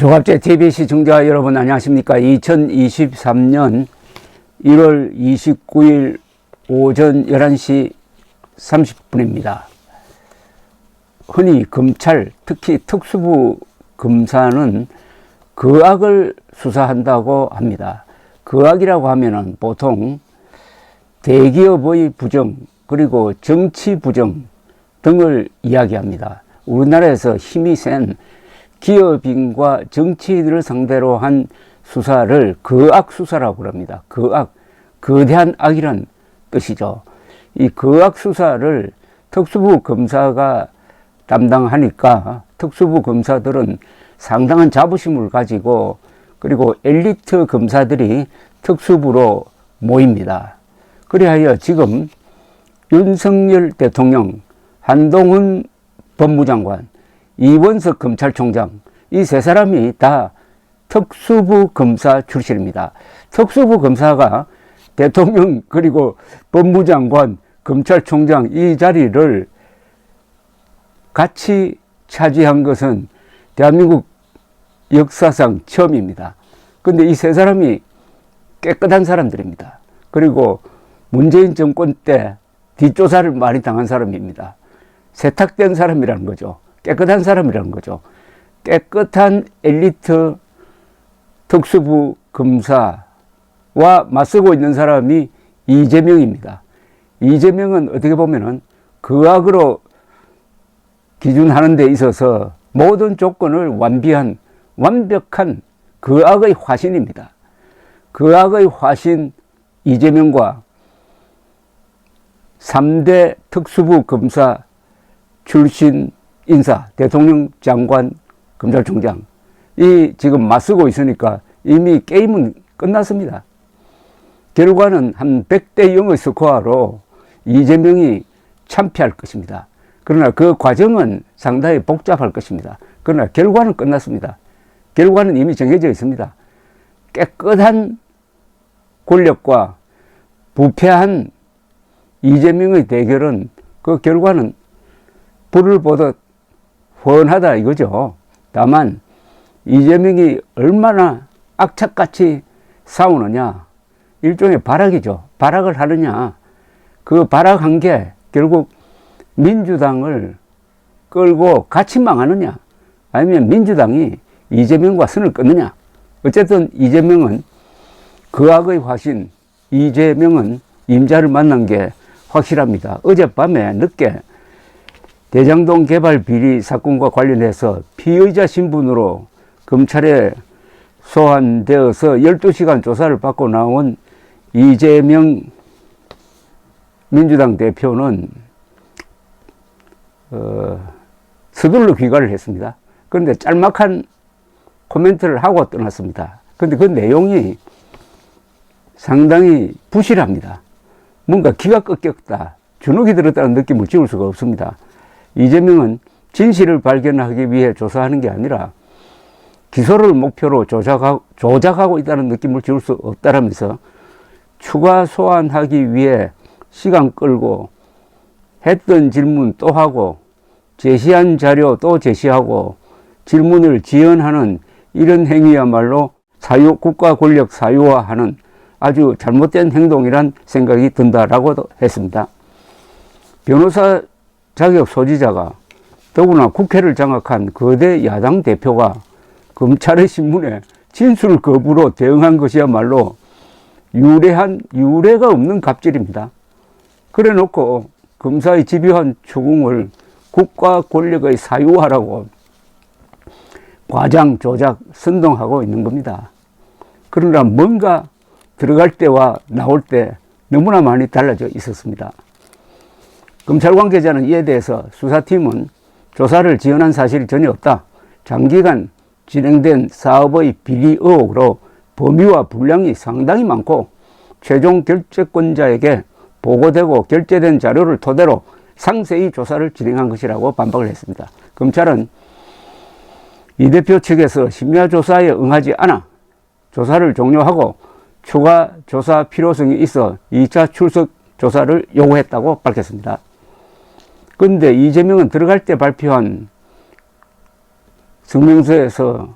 조갑제 TV 시청자 여러분 안녕하십니까. 2023년 1월 29일 오전 11시 30분입니다. 흔히 검찰, 특히 특수부 검사는 거악을 수사한다고 합니다. 거악이라고 하면은 보통 대기업의 부정, 그리고 정치 부정 등을 이야기합니다. 우리나라에서 힘이 센 기업인과 정치인을 상대로 한 수사를 거악 수사라고 합니다. 거악, 거대한 악이란 뜻이죠. 이 거악 수사를 특수부 검사가 담당하니까 특수부 검사들은 상당한 자부심을 가지고, 그리고 엘리트 검사들이 특수부로 모입니다. 그리하여 지금 윤석열 대통령, 한동훈 법무장관, 이원석 검찰총장, 이 세 사람이 다 특수부 검사 출신입니다. 특수부 검사가 대통령 그리고 법무장관, 검찰총장 이 자리를 같이 차지한 것은 대한민국 역사상 처음입니다. 그런데 이 세 사람이 깨끗한 사람들입니다. 그리고 문재인 정권 때 뒷조사를 많이 당한 사람입니다. 세탁된 사람이라는 거죠. 깨끗한 사람이라는 거죠. 깨끗한 엘리트 특수부 검사와 맞서고 있는 사람이 이재명입니다. 이재명은 어떻게 보면은 거악으로 기준하는 데 있어서 모든 조건을 완벽한 거악의 화신입니다. 거악의 화신 이재명과 3대 특수부 검사 출신 인사, 대통령, 장관, 검찰총장 이 지금 맞서고 있으니까 이미 게임은 끝났습니다. 결과는 한 100대 0의 스코어로 이재명이 참패할 것입니다. 그러나 그 과정은 상당히 복잡할 것입니다. 그러나 결과는 끝났습니다. 결과는 이미 정해져 있습니다. 깨끗한 권력과 부패한 이재명의 대결은 그 결과는 불을 보듯 훤하다 이거죠. 다만 이재명이 얼마나 악착같이 싸우느냐, 일종의 발악이죠. 발악을 하느냐, 그 발악한 게 결국 민주당을 끌고 같이 망하느냐, 아니면 민주당이 이재명과 선을 끊느냐. 어쨌든 이재명은 거악의 화신, 이재명은 임자를 만난 게 확실합니다. 어젯밤에 늦게 대장동 개발 비리 사건과 관련해서 피의자 신분으로 검찰에 소환되어서 12시간 조사를 받고 나온 이재명 민주당 대표는 서둘러 귀가를 했습니다. 그런데 짤막한 코멘트를 하고 떠났습니다. 그런데 그 내용이 상당히 부실합니다. 뭔가 기가 꺾였다, 주눅이 들었다는 느낌을 지울 수가 없습니다. 이재명은 진실을 발견하기 위해 조사하는 게 아니라 기소를 목표로 조작하고 있다는 느낌을 지울 수 없다라면서 추가 소환하기 위해 시간 끌고 했던 질문 또 하고 제시한 자료 또 제시하고 질문을 지연하는 이런 행위야말로 국가 권력 사유화하는 아주 잘못된 행동이란 생각이 든다라고 했습니다. 변호사 자격 소지자가, 더구나 국회를 장악한 거대 야당 대표가 검찰의 신문에 진술 거부로 대응한 것이야말로 유례가 없는 갑질입니다. 그래 놓고 검사의 집요한 추궁을 국가 권력의 사유화라고 과장, 조작, 선동하고 있는 겁니다. 그러나 뭔가 들어갈 때와 나올 때 너무나 많이 달라져 있었습니다. 검찰 관계자는 이에 대해서 수사팀은 조사를 지연한 사실이 전혀 없다, 장기간 진행된 사업의 비리 의혹으로 범위와 분량이 상당히 많고 최종 결재권자에게 보고되고 결재된 자료를 토대로 상세히 조사를 진행한 것이라고 반박을 했습니다. 검찰은 이 대표 측에서 심야 조사에 응하지 않아 조사를 종료하고 추가 조사 필요성이 있어 2차 출석 조사를 요구했다고 밝혔습니다. 그런데 이재명은 들어갈 때 발표한 성명서에서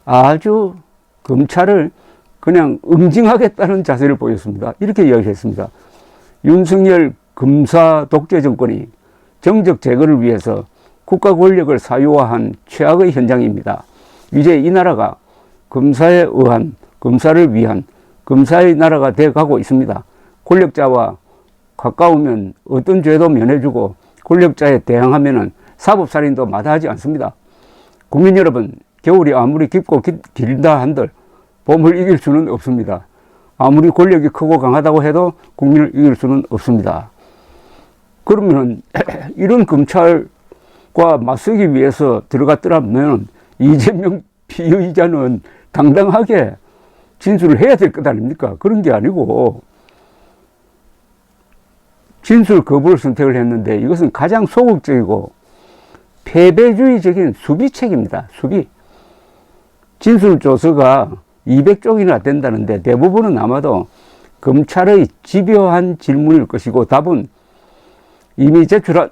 아주 검찰을 그냥 응징하겠다는 자세를 보였습니다. 이렇게 이야기했습니다. 윤석열 검사 독재 정권이 정적 제거를 위해서 국가 권력을 사유화한 최악의 현장입니다. 이제 이 나라가 검사에 의한, 검사를 위한 검사의 나라가 되어가고 있습니다. 권력자와 가까우면 어떤 죄도 면해주고 권력자에 대항하면 사법살인도 마다하지 않습니다. 국민 여러분, 겨울이 아무리 깊고 길다 한들 봄을 이길 수는 없습니다. 아무리 권력이 크고 강하다고 해도 국민을 이길 수는 없습니다. 그러면 이런 검찰과 맞서기 위해서 들어갔더라면 이재명 피의자는 당당하게 진술을 해야 될 것 아닙니까? 그런 게 아니고 진술 거부를 선택을 했는데 이것은 가장 소극적이고 패배주의적인 수비책입니다. 수비. 진술조서가 200쪽이나 된다는데 대부분은 아마도 검찰의 집요한 질문일 것이고 답은 이미 제출한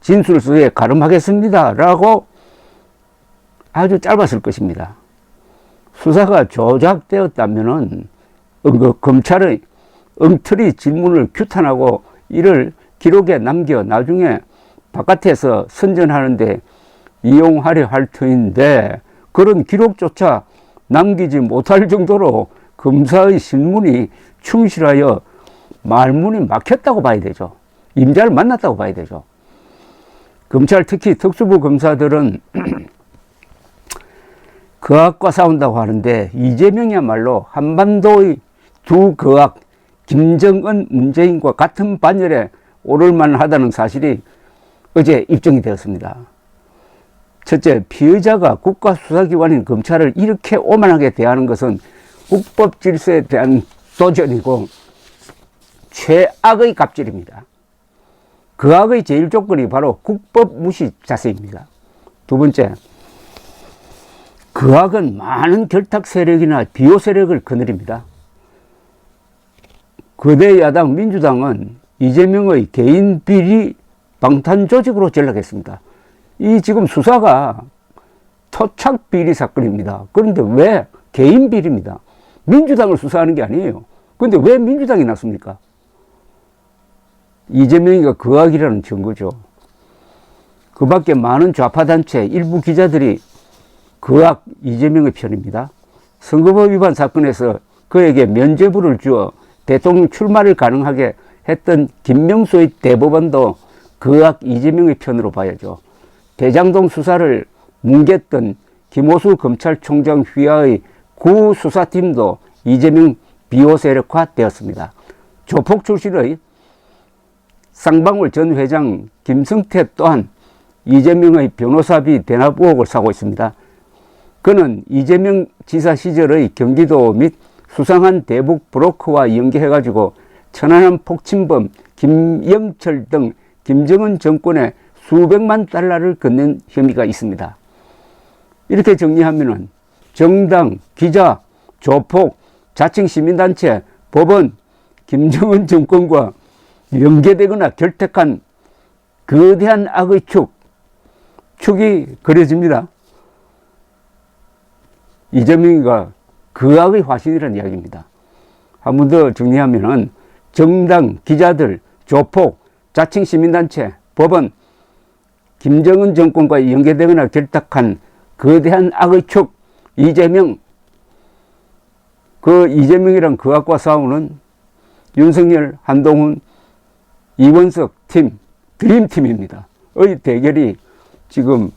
진술서에 가름하겠습니다 라고 아주 짧았을 것입니다. 수사가 조작되었다면은 검찰의 엉터리 질문을 규탄하고 이를 기록에 남겨 나중에 바깥에서 선전하는데 이용하려 할 터인데 그런 기록조차 남기지 못할 정도로 검사의 신문이 충실하여 말문이 막혔다고 봐야 되죠. 임자를 만났다고 봐야 되죠. 검찰 특히 특수부 검사들은 거악과 싸운다고 하는데 이재명이야말로 한반도의 두 거악 김정은, 문재인과 같은 반열에 오를 만하다는 사실이 어제 입증이 되었습니다. 첫째, 피의자가 국가수사기관인 검찰을 이렇게 오만하게 대하는 것은 국법 질서에 대한 도전이고 최악의 갑질입니다. 그 악의 제일 조건이 바로 국법 무시 자세입니다. 두 번째, 그 악은 많은 결탁 세력이나 비호 세력을 거느립니다. 거대 야당 민주당은 이재명의 개인 비리 방탄 조직으로 전락했습니다. 이 지금 수사가 토착 비리 사건입니다. 그런데 왜 개인 비리입니다. 민주당을 수사하는 게 아니에요. 그런데 왜 민주당이 났습니까? 이재명이가 그 악이라는 증거죠. 그 밖에 많은 좌파단체 일부 기자들이 그 악 이재명의 편입니다. 선거법 위반 사건에서 그에게 면죄부를 주어 대통령 출마를 가능하게 했던 김명수의 대법원도 그 악 이재명의 편으로 봐야죠. 대장동 수사를 뭉갰던 김호수 검찰총장 휘하의 구수사팀도 이재명 비호 세력화 되었습니다. 조폭 출신의 쌍방울 전 회장 김성태 또한 이재명의 변호사비 대납 의혹을 사고 있습니다. 그는 이재명 지사 시절의 경기도 및 수상한 대북 브로커와 연계해가지고 천안함 폭침범 김영철 등 김정은 정권에 수백만 달러를 건넨 혐의가 있습니다. 이렇게 정리하면은 정당, 기자, 조폭, 자칭 시민단체, 법원, 김정은 정권과 연계되거나 결탁한 거대한 악의 축이 그려집니다. 이재명이가 그 악의 화신이라는 이야기입니다. 한 번 더 정리하면은 정당, 기자들, 조폭, 자칭 시민단체, 법원, 김정은 정권과 연계되거나 결탁한 거대한 악의 축, 이재명. 그 이재명이랑 그 악과 싸우는 윤석열, 한동훈, 이원석 팀, 드림팀입니다. 의 대결이 지금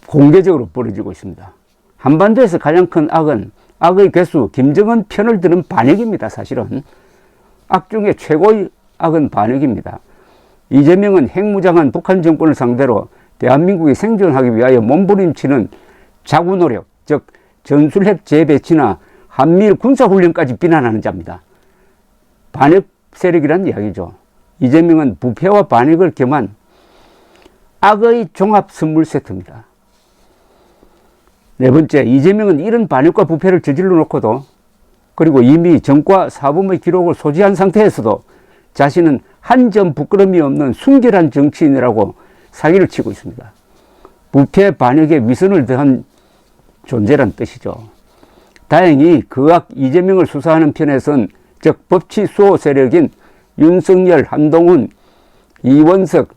공개적으로 벌어지고 있습니다. 한반도에서 가장 큰 악은 악의 괴수, 김정은 편을 드는 반역입니다. 사실은 악 중에 최고의 악은 반역입니다. 이재명은 핵무장한 북한 정권을 상대로 대한민국이 생존하기 위하여 몸부림치는 자구 노력, 즉 전술핵 재배치나 한미일 군사훈련까지 비난하는 자입니다. 반역 세력이란 이야기죠. 이재명은 부패와 반역을 겸한 악의 종합 선물 세트입니다. 네 번째, 이재명은 이런 반역과 부패를 저질러 놓고도 그리고 이미 정과 사범의 기록을 소지한 상태에서도 자신은 한 점 부끄러움이 없는 순결한 정치인이라고 사기를 치고 있습니다. 부패 반역에 위선을 더한 존재란 뜻이죠. 다행히 그악 이재명을 수사하는 편에선 즉 법치 수호 세력인 윤석열, 한동훈, 이원석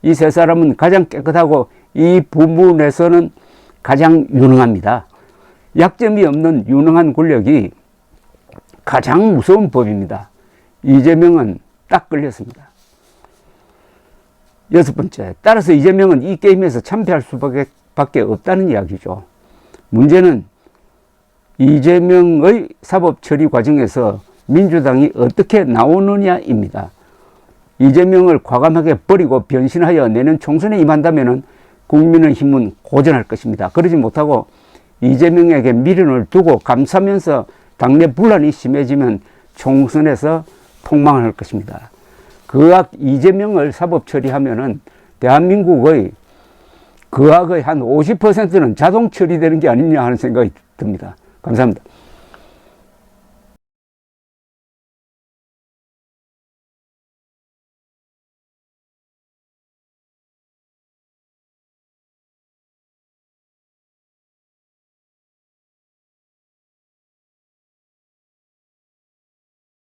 이 세 사람은 가장 깨끗하고 이 부분에서는 가장 유능합니다. 약점이 없는 유능한 권력이 가장 무서운 법입니다. 이재명은 딱 걸렸습니다. 6번째, 따라서 이재명은 이 게임에서 참패할 수밖에 없다는 이야기죠. 문제는 이재명의 사법 처리 과정에서 민주당이 어떻게 나오느냐입니다. 이재명을 과감하게 버리고 변신하여 내년 총선에 임한다면 국민의힘은 고전할 것입니다. 그러지 못하고 이재명에게 미련을 두고 감싸면서 당내 분란이 심해지면 총선에서 폭망할 것입니다. 그악 이재명을 사법 처리하면은 대한민국의 그악의 한 50%는 자동 처리되는 게 아니냐 하는 생각이 듭니다. 감사합니다.